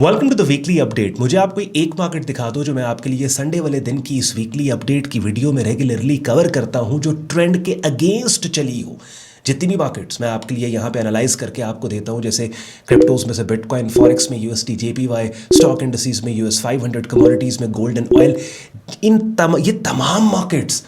Welcome to the weekly update. मुझे आप कोई एक मार्केट दिखा दो जो मैं आपके लिए संडे वाले दिन की इस वीकली अपडेट की वीडियो में रेगुलरली कवर करता हूं, जो ट्रेंड के अगेंस्ट चली हो। जितनी भी मार्केट्स मैं आपके लिए यहाँ पे एनालाइज करके आपको देता हूँ, जैसे क्रिप्टोज में से बिटकॉइन, फॉरेक्स में यूएसडी जेपीवाई, स्टॉक इंडस्ट्रीज में यूएस 500, कमोडिटीज़ में गोल्ड एंड ऑयल, ये तमाम मार्केट्स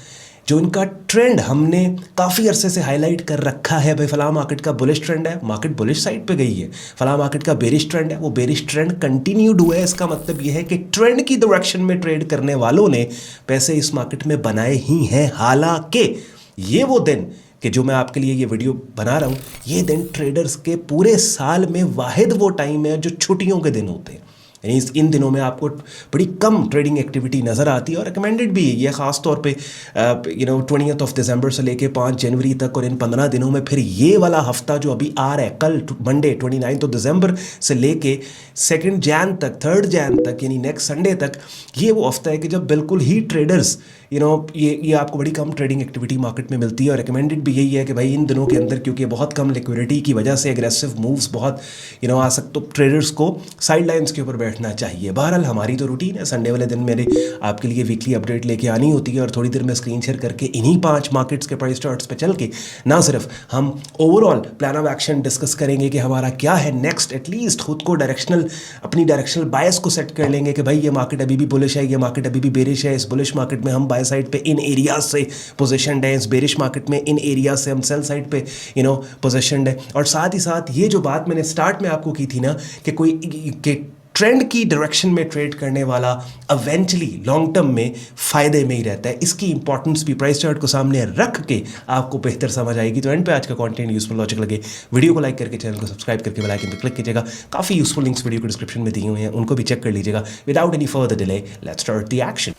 जो इनका ट्रेंड हमने काफ़ी अरसे से हाईलाइट कर रखा है। भाई फला मार्केट का बुलिश ट्रेंड है, मार्केट बुलिश साइड पे गई है। फला मार्केट का बेरिश ट्रेंड है, वो बेरिश ट्रेंड कंटिन्यूड हुआ है। इसका मतलब ये है कि ट्रेंड की डायरेक्शन में ट्रेड करने वालों ने पैसे इस मार्केट में बनाए ही हैं। हालांकि ये वो दिन कि जो मैं आपके लिए ये वीडियो बना रहा हूँ, ये दिन ट्रेडर्स के पूरे साल में वाहिद वो टाइम है जो छुट्टियों के दिन होते हैं। यानी इन दिनों में आपको बड़ी कम ट्रेडिंग एक्टिविटी नज़र आती है और रिकमेंडेड भी है ये, ख़ास तौर पे 20 दिसंबर से लेके 5 जनवरी तक। और इन 15 दिनों में फिर ये वाला हफ्ता जो अभी आ रहा है, कल मंडे 29 दिसंबर से लेके 2 जैन तक, 3 जैन तक, यानी नेक्स्ट संडे तक, ये वो हफ्ता है कि जब बिल्कुल ही ट्रेडर्स ये आपको बड़ी कम ट्रेडिंग एक्टिविटी मार्केट में मिलती है। और रिकमेंडेड भी यही है कि भाई इन दिनों के अंदर, क्योंकि बहुत कम लिक्विडिटी की वजह से एग्रेसिव मूव्स बहुत आ सकते, तो ट्रेडर्स को साइड लाइन्स के ऊपर बैठना चाहिए। बहरहाल हमारी तो रूटीन है, संडे वाले दिन मेरे आपके लिए वीकली अपडेट लेके आनी होती है और थोड़ी देर में स्क्रीन शेयर करके इन्हीं 5 मार्केट्स के प्राइस चार्ट्स पे चल के ना सिर्फ हम overall plan of action discuss करेंगे कि हमारा क्या है नेक्स्ट, एटलीस्ट खुद को अपनी डायरेक्शनल बायस को सेट कर लेंगे कि भाई ये मार्केट अभी भी बुलिश है, ये मार्केट अभी भी बेरिश है। इस बुलिश मार्केट में हम बाय साइड पे इन एरियाज से पोजीशनड है, इस बेरिश मार्केट में इन एरियाज से हम सेल साइड पे पोजीशनड है। और साथ ही साथ ये जो बात मैंने स्टार्ट में आपको की थी ना कि ट्रेंड की डायरेक्शन में ट्रेड करने वाला इवेंचुअली लॉन्ग टर्म में फ़ायदे में ही रहता है, इसकी इंपॉर्टेंस भी प्राइस चार्ट को सामने रख के आपको बेहतर समझ आएगी। तो एंड पे आज का कंटेंट यूजफुल लॉजिक लगे, वीडियो को लाइक करके चैनल को सब्सक्राइब करके बेल आइकन पर क्लिक कीजिएगा। काफ़ी यूजफुल लिंक्स वीडियो को डिस्क्रिप्शन में दिए हुए हैं, उनको भी चेक कर लीजिएगा। Without any further delay, let's start the action.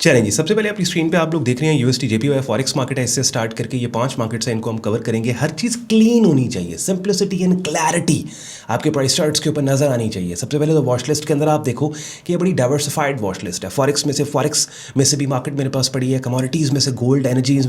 चलें जी, सबसे पहले अपनी स्क्रीन पे आप लोग देख रहे हैं यूएसडी जेपीवाई फॉरेक्स मार्केट है। इससे स्टार्ट करके ये 5 मार्केट्स हैं, इनको हम कवर करेंगे। हर चीज़ क्लीन होनी चाहिए, सिंप्लिसिटी एंड क्लैरिटी आपके प्राइस चार्ट्स के ऊपर नजर आनी चाहिए। सबसे पहले तो वॉच लिस्ट के अंदर आप देखो कि ये बड़ी डाइवर्सिफाइड वॉच लिस्ट है। फॉरेक्स में से भी मार्केट मेरे पास पड़ी है, कमोडिटीज़ में से गोल्ड, एनर्जीज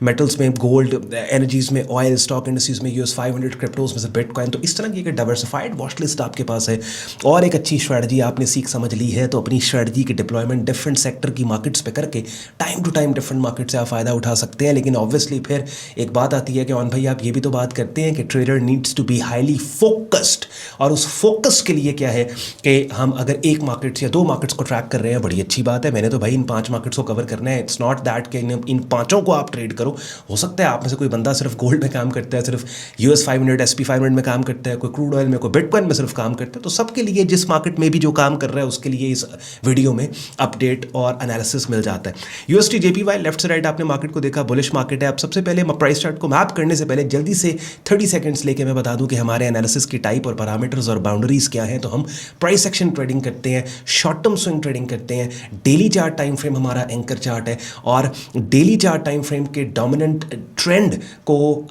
मेटल्स में गोल्ड, एनर्जीज में ऑयल, स्टॉक इंडस्ट्रीज में यूएस 500, क्रिप्टोज में से बिटकॉइन। तो इस तरह की एक डाइवर्सिफाइड वॉच लिस्ट आपके पास है और एक अच्छी स्ट्रैटेजी आपने सीख समझ ली है। तो अपनी स्ट्रैटेजी के डिप्लॉयमेंट डिफरेंट सेक्टर की मार्केट्स पे करके time to time different market से आप फ़ायदा उठा सकते हैं। लेकिन ऑब्वियसली फिर एक बात आती है कि ऑन भाई आप ये भी तो बात करते हैं कि trader needs to be highly focused. और उस फोकस के लिए क्या है कि हम अगर एक मार्केट्स या 2 मार्केट्स को ट्रैक कर रहे हैं, बड़ी अच्छी बात है। मैंने तो भाई इन 5 मार्केट्स को कवर करना है। इट्स नॉट दैट कि इन 5 को आप ट्रेड करो। हो सकता है आप में से कोई बंदा सिर्फ गोल्ड में काम करता है, सिर्फ यूएस 500, SP 500 में काम करता है, कोई क्रूड ऑयल में, कोई बिटकॉइन में सिर्फ काम करता है। तो सबके लिए जिस मार्केट में भी जो काम कर रहा है उसके लिए इस वीडियो में अपडेट और एनालिसिस मिल जाता है। यूएसडी जेपीवाई लेफ्ट से राइट आपने मार्केट को देखा, बुलिश मार्केट है। अब सबसे पहले प्राइस चार्ट को मैप करने से पहले जल्दी से 30 सेकंड्स लेके मैं बता दूं कि हमारे एनालिसिस की टाइप और पैरामीटर्स और बाउंड्रीज क्या हैं। तो हम प्राइस एक्शन ट्रेडिंग करते हैं, शॉर्ट टर्म स्विंग ट्रेडिंग करते हैं, डेली चार्ट टाइम फ्रेम हमारा एंकर चार्ट है। और डेली चार्ट टाइम फ्रेम के डोमिनेंट ट्रेंड को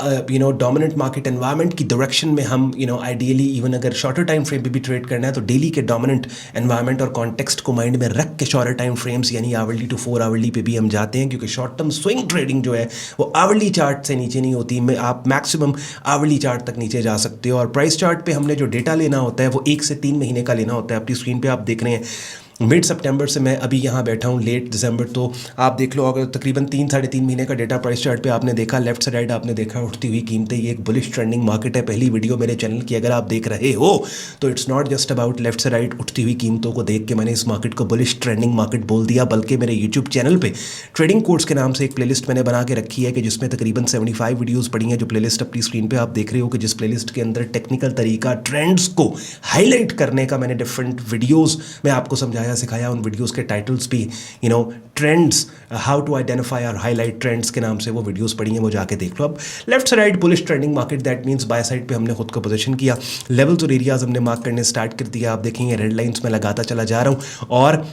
डोमिनेंट मार्केट एनवायरनमेंट की डायरेक्शन में हम आइडियली इवन अगर शॉर्टर टाइम फ्रेम पे भी ट्रेड करना है तो डेली के डोमिनेंट एनवायरनमेंट और कॉन्टेक्स्ट को माइंड में रख के शॉर्टर टाइम फ्रेम्स यानी आवरली टू 4 आवरली पे भी हम जाते हैं, क्योंकि शॉर्ट टर्म स्विंग ट्रेडिंग जो है वो आवरली चार्ट से नीचे नहीं होती। आप मैक्सिमम आवरली चार्ट तक नीचे जा सकते हो। और प्राइस चार्ट पे हमने जो डेटा लेना होता है वो 1 से 3 महीने का लेना होता है। अपनी स्क्रीन पे आप देख रहे हैं मिड सितंबर से मैं अभी यहाँ बैठा हूँ लेट दिसंबर। तो आप देख लो अगर तकरीबन 3-3.5 महीने का डेटा प्राइस चार्ट पे आपने देखा, लेफ्ट से राइट आपने देखा उठती हुई कीमतें। ये एक बुलिश ट्रेंडिंग मार्केट है। पहली वीडियो मेरे चैनल की अगर आप देख रहे हो तो it's not just about left से राइट उठती हुई कीमतों को देख के मैंने इस मार्केट को बुलिश ट्रेंडिंग मार्केट बोल दिया, बल्कि मेरे यूट्यूब चैनल पर ट्रेडिंग कोर्स के नाम से एक प्लेलिस्ट मैंने बना के रखी है कि जिसमें तकरीबन 75 वीडियोज़ पड़ी हैं। जो प्लेलिस्ट अपनी स्क्रीन पर आप देख रहे हो कि जिस प्लेलिस्ट के अंदर टेक्निकल तरीका ट्रेंड्स को हाईलाइट करने का मैंने डिफरेंट वीडियोज़ में आपको समझाया सिखाया। उन वीडियोज़ के टाइटल्स भी ट्रेंड्स, हाउ टू आइडेंटिफाई और हाईलाइट ट्रेंड्स के नाम से वो वीडियोस पड़ी हैं, वो जाके देख लो। अब लेफ्ट से right bullish trending market, that means by side पे हमने खुद को पोजीशन किया, लेवल्स और एरियाज हमने मार्क करने स्टार्ट कर दिया। आप देखेंगे रेड लाइंस में लगाता चला जा रहा हूँ और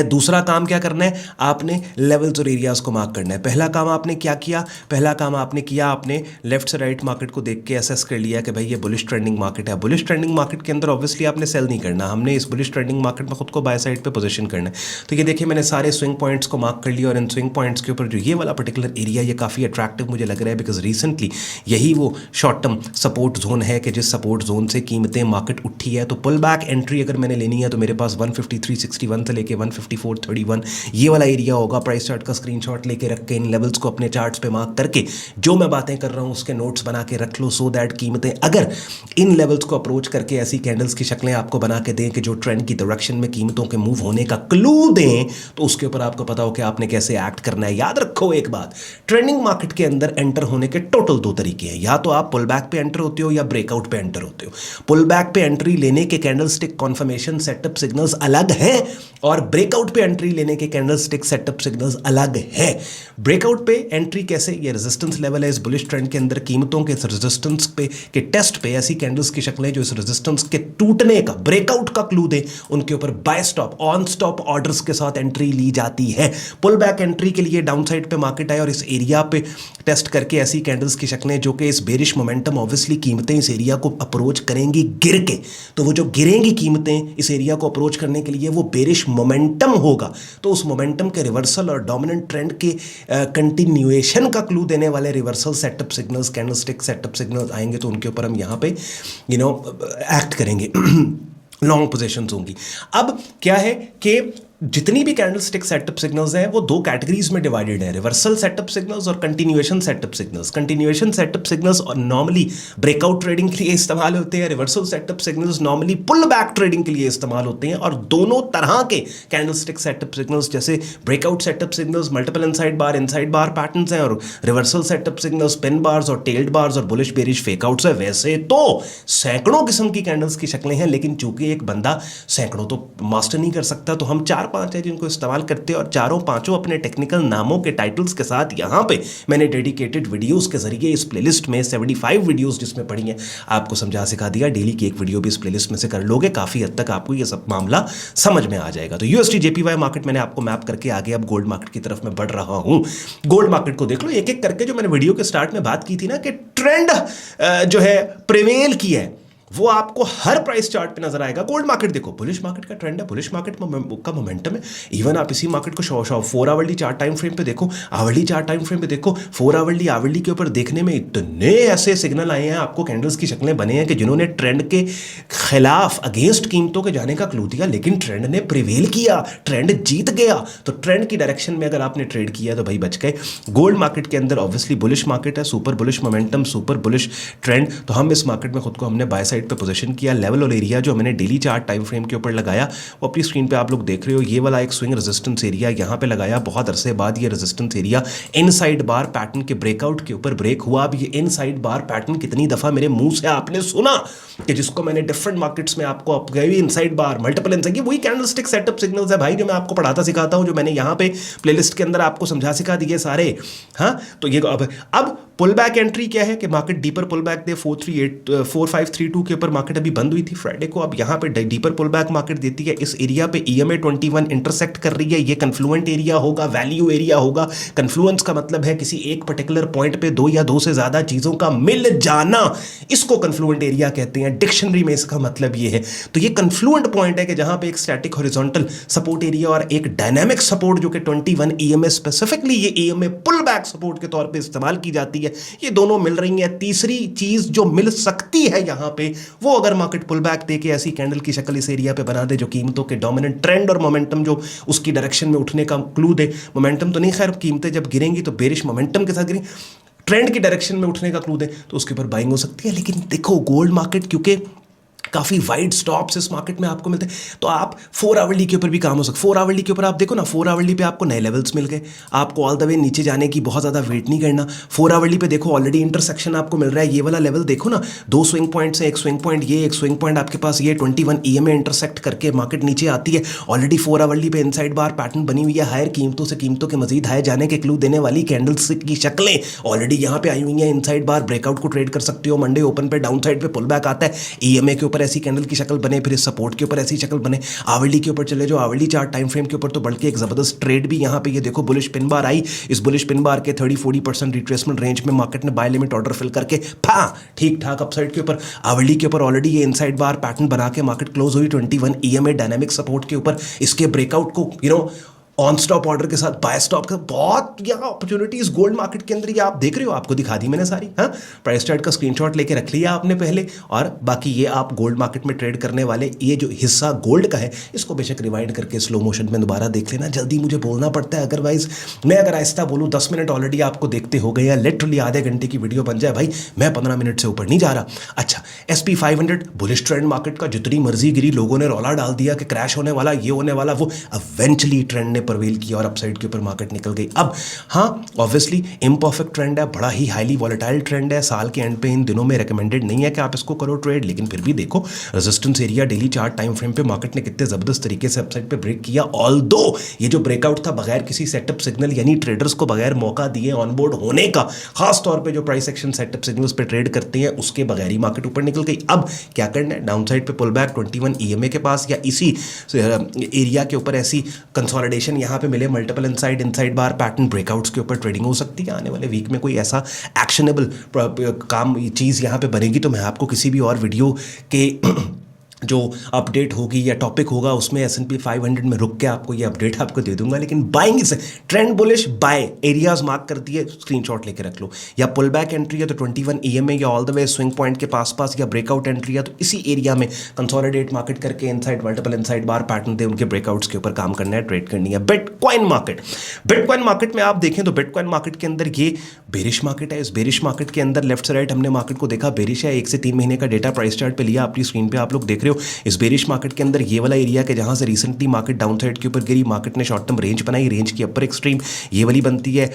दूसरा काम क्या करना है, आपने लेवल्स और एरियाज को मार्क करना है। पहला काम आपने क्या किया, पहला काम आपने किया, आपने लेफ्ट से राइट मार्केट को देख के असेस कर लिया कि भाई ये बुलिश ट्रेंडिंग मार्केट है। बुलिश ट्रेंडिंग मार्केट के अंदर ऑब्वियसली आपने सेल नहीं करना, हमने इस बुलिश ट्रेंडिंग मार्केट में खुद को बाय साइड पे पोजीशन करना है। तो ये देखिए मैंने सारे स्विंग पॉइंट्स को मार्क कर लिया और इन स्विंग पॉइंट्स के ऊपर जो ये वाला पर्टिकुलर एरिया ये काफ़ी अट्रैक्टिव मुझे लग रहा है, बिकॉज रिसेंटली यही वो शॉर्ट टर्म सपोर्ट जोन है कि जिस सपोर्ट जोन से कीमतें मार्केट उठी है। तो पुल बैक एंट्री अगर मैंने लेनी है तो मेरे पास 153.61 से लेके 154.31 ये वाला एरिया होगा। प्राइस चार्ट का स्क्रीनशॉट लेके रख के इन लेवल्स को अपने चार्ट्स पे मार्क करके जो मैं बातें कर रहा हूं उसके नोट्स बना के रख लो, सो दैट कीमतें अगर इन लेवल्स को अप्रोच करके ऐसी कैंडल्स की शक्लें आपको बना के दें कि जो ट्रेंड की डायरेक्शन में कीमतों के मूव होने का क्लू दें, तो उसके ऊपर आपको पता हो कि आपने कैसे एक्ट करना है। याद रखो एक बात, ट्रेंडिंग मार्केट के अंदर एंटर होने के टोटल दो तरीके हैं, या तो आप पुल बैक पे एंटर होते हो या ब्रेकआउट पे एंटर होते हो। पुल बैक पे एंट्री लेने के कैंडलस्टिक कॉन्फर्मेशन सेटअप सिग्नल्स अलग हैं और ब्रेकआउट पे एंट्री लेने के कैंडलस्टिक सेटअप सिग्नल्स अलग है। ब्रेकआउट पे एंट्री कैसे, ये रेजिस्टेंस लेवल है इस बुलिश ट्रेंड के अंदर, कीमतों के रेजिस्टेंस पे के टेस्ट पे ऐसी कैंडल्स की शक्लें जो इस रेजिस्टेंस के टूटने का, ब्रेकआउट का क्लू दे, उनके ऊपर buy stop on stop orders के साथ एंट्री ली जाती है। पुल बैक एंट्री के लिए डाउन साइड पे मार्केट आए और इस एरिया पे टेस्ट करके ऐसी कैंडल्स की शक्लें जो कि इस बेरिश मोमेंटम, ऑब्वियसली कीमतें इस एरिया को अप्रोच करेंगी गिर के, तो वो जो गिरेंगी कीमतें इस एरिया को अप्रोच करने के लिए वो बेरिश मोमेंटम होगा। तो उस मोमेंटम के रिवर्सल और डोमिनेंट ट्रेंड के कंटिन्यूएशन का क्लू देने वाले reversal setup signals, candlestick setup signals आएंगे, तो उनके ऊपर हम यहाँ पे एक्ट करेंगे, लॉन्ग पोजीशंस होंगी। अब क्या है कि जितनी भी कैंडलस्टिक सेटअप सिग्नल्स हैं वो दो कैटेगरीज में डिवाइडेड है, रिवर्सल सेटअप सिग्नल्स और continuation setup signals. Continuation setup signals और नॉर्मली ब्रेकआउट ट्रेडिंग के लिए इस्तेमाल होते हैं, reversal setup signals normally pull back trading के लिए इस्तेमाल होते हैं। और दोनों तरह के कैंडलस्टिक सेटअप सिग्नल्स, जैसे breakout setup signals multiple inside bar patterns हैं, और reversal setup signals pin bars और टेल्ड बार्स और बुलिश बेरिश फेकआउट्स है। वैसे तो सैकड़ों किस्म की कैंडल्स की शक्लें हैं, लेकिन चूंकि एक बंदा सैकड़ों तो मास्टर नहीं कर सकता, तो हम 4-5 है जिनको इस्तेमाल करते हैं, और चारों पांचों अपने टेक्निकल नामों के टाइटल्स के साथ यहाँ पे मैंने डेडिकेटेड वीडियोस के जरिए इस प्लेलिस्ट में 75 वीडियोस जिसमें पड़ी हैं आपको समझा सिखा दिया। डेली की एक वीडियो भी इस प्लेलिस्ट में से कर लोगे, काफ़ी हद तक आपको ये सब मामला समझ में आ जाएगा। तो यूएसडी जेपीवाई मार्केट मैंने आपको मैप करके आगे अब गोल्ड मार्केट की तरफ मैं बढ़ रहा हूँ। गोल्ड मार्केट को देख लो एक एक करके, जो मैंने वीडियो के स्टार्ट में बात की थी ना कि ट्रेंड जो है प्रिवेल किया है, वो आपको हर प्राइस चार्ट पे नजर आएगा। गोल्ड मार्केट देखो, बुलिश मार्केट का ट्रेंड है, बुलिश मार्केट का मोमेंटम है। इवन आप इसी मार्केट को 4 आवरली चार्ट टाइम फ्रेम पे देखो, आवरली चार्ट टाइम फ्रेम पे देखो, 4 आवरली के ऊपर देखने में इतने ऐसे सिग्नल आए हैं, आपको कैंडल्स की शक्लें बने हैं कि जिन्होंने ट्रेंड के खिलाफ अगेंस्ट कीमतों के जाने का क्लू दिया, लेकिन ट्रेंड ने प्रिवेल किया, ट्रेंड जीत गया। तो ट्रेंड की डायरेक्शन में अगर आपने ट्रेड किया तो भाई बच गए। गोल्ड मार्केट के अंदर ऑब्वियसली बुलिश मार्केट है, super bullish momentum, super bullish trend, तो हम इस मार्केट में खुद को हमने बाय साइड पे पोजीशन किया। लेवल और एरिया जो मैंने डेली चार्ट टाइम फ्रेम के ऊपर लगाया वो अपनी स्क्रीन पे आप लोग देख रहे हो। ये वाला एक स्विंग रेजिस्टेंस एरिया यहाँ पे लगाया, बहुत अरसे बाद ये रेजिस्टेंस एरिया इनसाइड बार पैटर्न के ब्रेकआउट के ऊपर ब्रेक हुआ। अब ये इनसाइड बार पैटर्न कितनी दफा मेरे मुंह से आपने सुना कि जिसको मैंने डिफरेंट मार्केट्स में आपको अब गए इनसाइड बार मल्टीपल इनसाइड, वही कैंडलस्टिक सेटअप सिग्नल्स है भाई जो मैं आपको पढ़ाता सिखाता हूं, जो मैंने यहाँ पे प्लेलिस्ट के अंदर आपको समझा सिखा दिए सारे। हाँ, तो ये अब पुल बैक एंट्री क्या है कि मार्केट डीपर पुल बैक दे 4532 के ऊपर मार्केट अभी बंद हुई थी फ्राइडे को। अब यहाँ पे डीपर पुल बैक मार्केट देती है, इस एरिया पे EMA 21 इंटरसेक्ट कर रही है। ये कन्फ्लुएंट एरिया होगा, वैल्यू एरिया होगा। कन्फ्लुएंस का मतलब है किसी एक पर्टिकुलर पॉइंट पे दो या दो से ज्यादा चीजों का मिल जाना, इसको कन्फ्लुएंट एरिया कहते हैं। डिक्शनरी में इसका मतलब ये है। तो ये कन्फ्लुएंट पॉइंट है कि जहां पे एक स्टैटिक हॉरिजॉन्टल सपोर्ट एरिया और एक डायनामिक सपोर्ट जो कि 21 EMA, स्पेसिफिकली ये EMA पुल बैक सपोर्ट के तौर पे इस्तेमाल की जाती है, ये दोनों मिल रही हैं। तीसरी चीज जो मिल सकती है यहां पे, वो अगर मार्केट पुल बैक देके ऐसी कैंडल की शक्ल इस एरिया पे बना दे जो कीमतों के डोमिनेंट ट्रेंड और मोमेंटम जो उसकी डायरेक्शन में उठने का क्लू दे। मोमेंटम तो नहीं, खैर कीमतें जब गिरेंगी तो बेरिश मोमेंटम के साथ गिरेंगी, ट्रेंड की डायरेक्शन में उठने का क्लू दे तो उसके ऊपर बाइंग हो सकती है। लेकिन देखो गोल्ड मार्केट क्योंकि काफ़ी वाइड स्टॉप्स इस मार्केट में आपको मिलते हैं, तो आप 4 आवरली के ऊपर भी काम हो सकता है। 4 आवरली के ऊपर आप देखो ना, 4 आवरली पे आपको नए लेवल्स मिल गए, आपको ऑल द वे नीचे जाने की बहुत ज़्यादा वेट नहीं करना। 4 आवरली पे देखो ऑलरेडी इंटरसेक्शन आपको मिल रहा है। ये वाला लेवल देखो ना, 2 स्विंग पॉइंट्स है, एक स्विंग पॉइंट ये, एक स्विंग पॉइंट आपके पास ये 21 EMA इंटरसेक्ट करके मार्केट नीचे आती है। ऑलरेडी 4 आवरली पे इनसाइड बार पैटर्न बनी हुई है, हायर कीमतों से कीमतों के मजीद हाई जाने के क्लू देने वाली कैंडल्स की शक्लें ऑलरेडी यहाँ पे आई हुई हैं। इनसाइड बार ब्रेकआउट को ट्रेड कर सकते हो। मंडे ओपन पे डाउन साइड पे पुल बैक आता है, EMA के ऊपर ऐसी कैंडल की शक्ल बने, फिर इस सपोर्ट के ऊपर ऐसी शक्ल बने, आवरली के ऊपर चले जाओ, आवरली चार्ट टाइम फ्रेम के ऊपर तो बढ़ के एक जबरदस्त ट्रेड भी यहाँ पे ये देखो बुलिश पिन बार आई, इस बुलिश पिन बार के 30-40% रिट्रेसमेंट रेंज में मार्केट ने बाय लिमिट ऑर्डर फिल करके ठीक ठाक अपसाइड के ऊपर, आवरली के ऊपर ऑलरेडी ये इनसाइड बार पैटर्न बना के मार्केट क्लोज हुई 21 EMA डायनामिक सपोर्ट के ऊपर। इसके ब्रेकआउट को ऑन स्टॉप ऑर्डर के साथ बाय स्टॉप का बहुत यहाँ अपॉर्चुनिटीज गोल्ड मार्केट के अंदर ये आप देख रहे हो, आपको दिखा दी मैंने सारी। हाँ, प्राइस चार्ट का स्क्रीनशॉट लेके रख लिया आपने पहले, और बाकी ये आप गोल्ड मार्केट में ट्रेड करने वाले ये जो हिस्सा गोल्ड का है इसको बेशक रिवाइंड करके स्लो मोशन में दोबारा देख लेना। जल्दी मुझे बोलना पड़ता है, अदरवाइज मैं अगर आहिस्ता बोलूँ 10 मिनट ऑलरेडी आपको देखते हो गए, या लिटरली आधे घंटे की वीडियो बन जाए भाई, मैं 15 मिनट से ऊपर नहीं जा रहा। अच्छा, SP 500 बुलिश ट्रेंड मार्केट का जितनी मर्जी गिरी, लोगों ने रौला डाल दिया कि क्रैश होने वाला, ये होने वाला, वो इवेंचुअली ट्रेंड ने प्रवेल किया और अपसाइड के ऊपर मार्केट निकल गई। अब हाँ, ऑब्वियसली इम्परफेक्ट ट्रेंड है, बड़ा ही हाईली वॉलेटाइल ट्रेंड है, साल के एंड पे इन दिनों में रिकमेंडेड नहीं है कि आप इसको करो ट्रेड, लेकिन फिर भी देखो resistance area daily chart time frame पे मार्केट ने कितने जबरदस्त तरीके से अपसाइड पे ब्रेक किया। ऑल्दो ये जो ब्रेकआउट था बगैर किसी सेटअप सिग्नल, यानी ट्रेडर्स को बगैर मौका दिए ऑनबोर्ड होने का, खास तौर पे जो प्राइस एक्शन सेटअप सिग्नल्स पे ट्रेड करते हैं, उसके बगैर ही मार्केट ऊपर निकल गई। अब क्या करना है, डाउन साइड पे पुल बैक 21 EMA के पास या इसी एरिया के ऊपर ऐसी कंसोलिडेशन यहाँ पे मिले, मल्टीपल इनसाइड बार पैटर्न ब्रेकआउट्स के ऊपर ट्रेडिंग हो सकती है। आने वाले वीक में कोई ऐसा एक्शनेबल काम चीज़ यहाँ पे बनेगी तो मैं आपको किसी भी और वीडियो के जो अपडेट होगी या टॉपिक होगा उसमें S&P 500 में रुक के आपको ये अपडेट आपको दे दूंगा। लेकिन बाइंग से trend bullish buy areas mark कर दिए, स्क्रीनशॉट लेके रख लो। या पुल बैक एंट्री है तो 21 EMA या all the way swing point के पास, या ब्रेकआउट एंट्री है तो इसी एरिया में कंसोलिडेट मार्केट करके इनसाइड मल्टीपल इनसाइड बार पैटर्न दे, उनके ब्रेकआउट्स के ऊपर काम करना है, ट्रेड करनी है। बिटकॉइन मार्केट में आप देखें तो बिटकॉइन मार्केट के अंदर ये बेरिश मार्केट है। इस बेरिश मार्केट के अंदर लेफ्ट से राइट हमने मार्केट को देखा, बेरिश है, 1 से 3 महीने का डेटा प्राइस चार्ट पे लिया, अपनी स्क्रीन पे आप लोग देख रहे हो। इस बेरिश मार्केट के अंदर ये वाला एरिया के जहां से रिसेंटली मार्केट डाउन साइड के ऊपर गिरी, मार्केट ने शॉर्ट टर्म रेंज बनाई, रेंज की अपर एक्सट्रीम ये वाली बनती है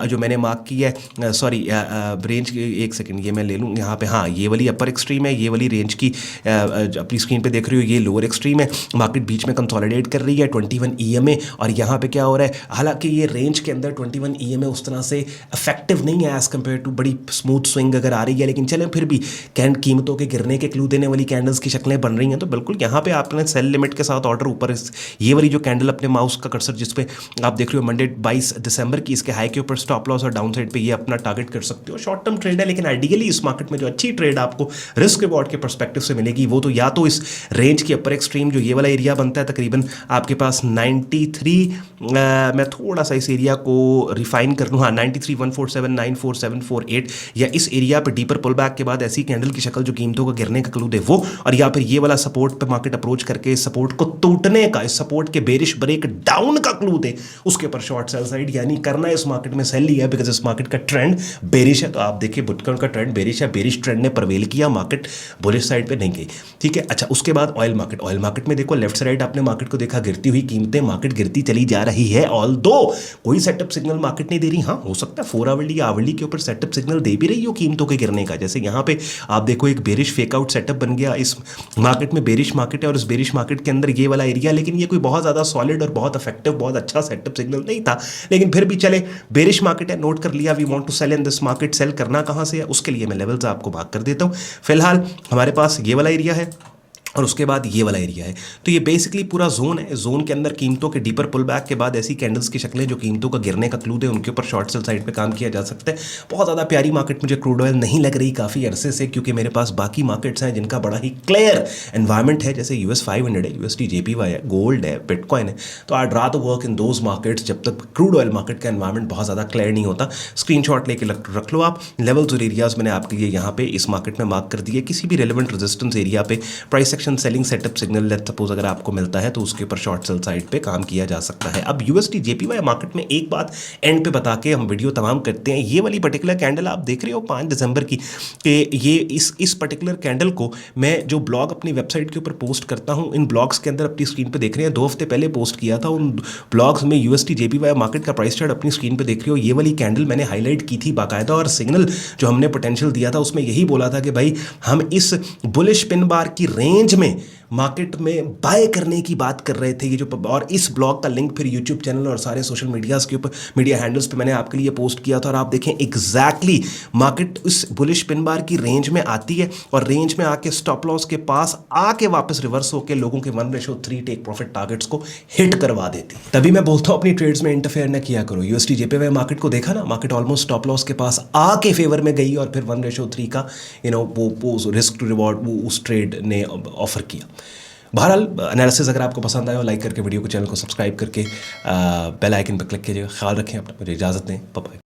जो मैंने मार्क की है, सॉरी रेंज की, एक सेकंड ये मैं ले लूँ यहाँ पे, हाँ ये वाली अपर एक्सट्रीम है, ये वाली रेंज की अपनी स्क्रीन पे देख रहे हो, ये लोअर एक्सट्रीम है। मार्केट बीच में कंसोलिडेट कर रही है 21 EMA, और यहाँ पे क्या हो रहा है, हालांकि ये रेंज के अंदर 21 EMA उस तरह से इफेक्टिव नहीं है एज कम्पेयर टू बड़ी स्मूथ स्विंग अगर आ रही है, लेकिन चलें फिर भी कीमतों के गिरने के क्लू देने वाली कैंडल्स की शक्लें बन रही हैं। तो बिल्कुल यहाँ पे आपने सेल लिमिट के साथ ऑर्डर ऊपर, ये वाली जो कैंडल अपने माउस का कर्सर जिस पे आप देख रहे हो मंडे 22 दिसंबर की, इसके हाई के ऊपर स्टॉप लॉस और डाउन साइड पे ये अपना टारगेट कर सकते हो। शॉर्ट टर्म ट्रेड है, लेकिन आइडियली इस मार्केट में जो अच्छी ट्रेड आपको रिस्क रिवॉर्ड के परस्पेक्टिव से मिलेगी वो तो या तो इस रेंज की अपर एक्सट्रीम जो ये वाला एरिया बनता है तकरीबन आपके पास 93, मैं थोड़ा सा इस एरिया को रिफाइन कर लूँ, हाँ 93, 147, 94748, या इस एरिया पे डीपर पुल बैक के बाद ऐसी कैंडल की शक्ल जो कीमतों का गिरने का क्लू दे वो, और या फिर ये वाला सपोर्ट पे मार्केट अप्रोच करके इस सपोर्ट को टूटने का, इस सपोर्ट के बेरिश ब्रेक डाउन का क्लू दे, उसके ऊपर शॉर्ट सेल साइड, यानी करना इस मार्केट में सेल ही है, बिकॉज इस मार्केट का ट्रेंड बेरिश है। तो आप देखिए बिटकॉइन का ट्रेंड बेरिश है, बेरिश ट्रेंड ने प्रवेल किया, मार्केट बुलिश साइड पे नहीं गई, ठीक है। अच्छा, उसके बाद ऑयल मार्केट में देखो लेफ्ट साइड आपने मार्केट को देखा गिरती हुई कीमतें, मार्केट गिरती चली जा रही है, ऑल्दो कोई सेटअप सिग्नल मार्केट नहीं दे रही। हाँ, हो सकता है 4 आवरली या आवरली के ऊपर सेटअप सिग्नल दे भी रही हो कीमतों के गिरने का, जैसे यहाँ पे आप देखो एक बेरिश फेकआउट सेटअप बन गया, इस मार्केट में बेरिश मार्केट है और इस बेरिश मार्केट के अंदर ये वाला एरिया, लेकिन ये कोई बहुत ज़्यादा सॉलिड और बहुत इफेक्टिव बहुत अच्छा सेटअप सिग्नल नहीं था, लेकिन फिर भी चले बेरिश मार्केट है, नोट कर लिया। We want to sell in this market, sell करना कहाँ से है उसके लिए मैं लेवल्स आपको भाग कर देता हूँ। फिलहाल हमारे पास ये वाला एरिया है और उसके बाद ये वाला एरिया है, तो ये बेसिकली पूरा जोन है। जोन के अंदर कीमतों के डीपर पुल बैक के बाद ऐसी कैंडल्स की शक्लें जो कीमतों का गिरने का क्लू दे, उनके ऊपर शॉर्ट सेल साइड पे काम किया जा सकता है। बहुत ज़्यादा प्यारी मार्केट मुझे क्रूड ऑयल नहीं लग रही काफ़ी अरसे से, क्योंकि मेरे पास बाकी मार्केट्स हैं जिनका बड़ा ही क्लियर एनवायरमेंट है, जैसे US 500 है, USD JPY है, गोल्ड है, बिटकॉइन है। तो I rather work in those markets जब तक क्रूड ऑयल मार्केट का एनवायरमेंट बहुत ज़्यादा क्लियर नहीं होता। स्क्रीनशॉट लेके रख लो आप। लेवल्स और एरियाज मैंने आपके लिए यहाँ पे इस मार्केट में मार्क कर दिए। किसी भी रेलिवेंट रेजिस्टेंस एरिया पे price action selling setup signal let suppose अगर आपको मिलता है तो उसके ऊपर शॉर्ट सेल साइड पे काम किया जा सकता है। अब USD JPY मार्केट में एक बात एंड पे बता के हम वीडियो तमाम करते हैं। ये वाली पर्टिकुलर कैंडल आप देख रहे हो 5 दिसंबर की, ये इस पर्टिकुलर कैंडल को मैं जो ब्लॉग अपनी वेबसाइट के ऊपर पोस्ट करता हूं, इन ब्लॉग्स के अंदर अपनी स्क्रीन पे देख रहे हैं, 2 हफ्ते पहले पोस्ट किया था। उन ब्लॉग्स में USD JPY मार्केट का प्राइस चार्ट अपनी स्क्रीन पे देख रहे हो। ये वाली कैंडल मैंने हाईलाइट की थी बाकायदा, और सिग्नल जो हमने पोटेंशियल दिया था उसमें यही बोला था कि भाई हम इस बुलिश पिन बार की रेंज में मार्केट में बाय करने की बात कर रहे थे ये जो, और इस ब्लॉग का लिंक फिर यूट्यूब चैनल और सारे सोशल मीडियाज़ के ऊपर, मीडिया हैंडल्स पे मैंने आपके लिए पोस्ट किया था। और आप देखें एग्जैक्टली मार्केट उस बुलिश पिन बार की रेंज में आती है और रेंज में आके स्टॉप लॉस के पास आके वापस रिवर्स होकर लोगों के 1:3 टेक प्रॉफिट टारगेट्स को हिट करवा देती। तभी मैं बोलता हूँ अपनी ट्रेड्स में इंटरफेयर न किया करो। यूएसडी जेपीवाई मार्केट को देखा ना, मार्केट ऑलमोस्ट स्टॉप लॉस के पास आके फेवर में गई और फिर 1:3 का वो रिस्क टू रिवॉर्ड वो उस ट्रेड ने ऑफर किया। बहरहाल एनालिसिस अगर आपको पसंद आया हो, लाइक करके वीडियो को, चैनल को सब्सक्राइब करके बेल आइकन पर क्लिक कीजिएगा। ख्याल रखें अपना, मुझे इजाज़त दें, बाय बाय।